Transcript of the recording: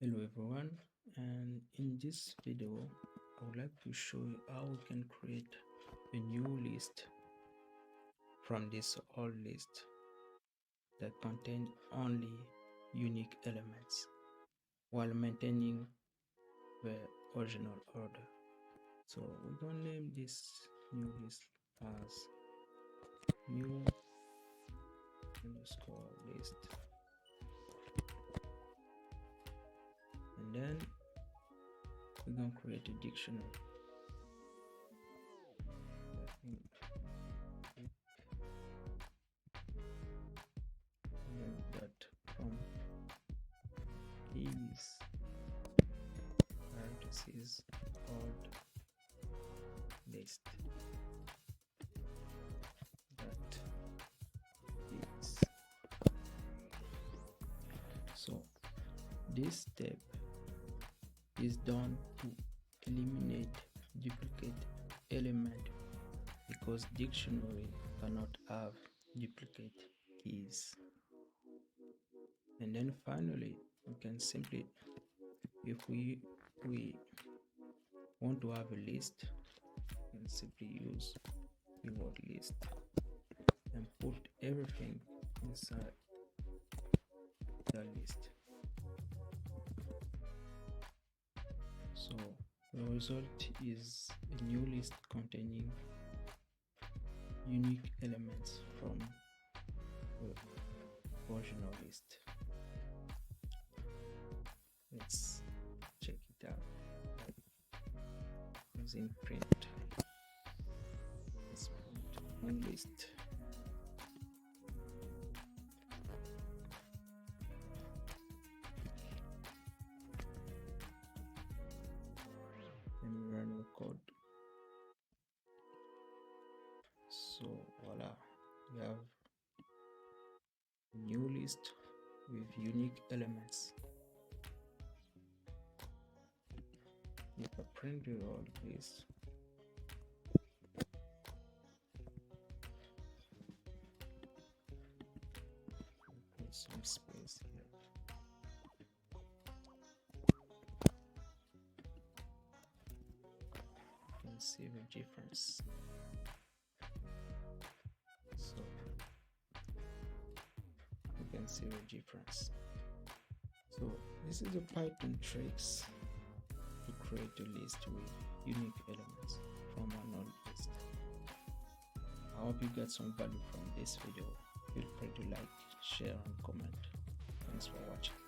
Hello everyone, and in this video I would like to show you how we can create a new list from this old list that contain only unique elements while maintaining the original order. So we're going to name this new list as new underscore list, and then we're going to create a dictionary. That from keys parentheses old list that is. So this step is done to eliminate duplicate element because dictionary cannot have duplicate keys. And then finally we can simply, if we want to have a list, we can simply use keyword list and put everything inside the list. So the result is a new list containing unique elements from the original list. Let's check it out using print. Let's put new list. And run the code. So voila, we have a new list with unique elements. If I print the old list, put some space here. You can see the difference. So you can see the difference. So this is the Python tricks to create a list with unique elements from an old list. I hope you got some value from this video. Feel free to like, share and comment. Thanks for watching.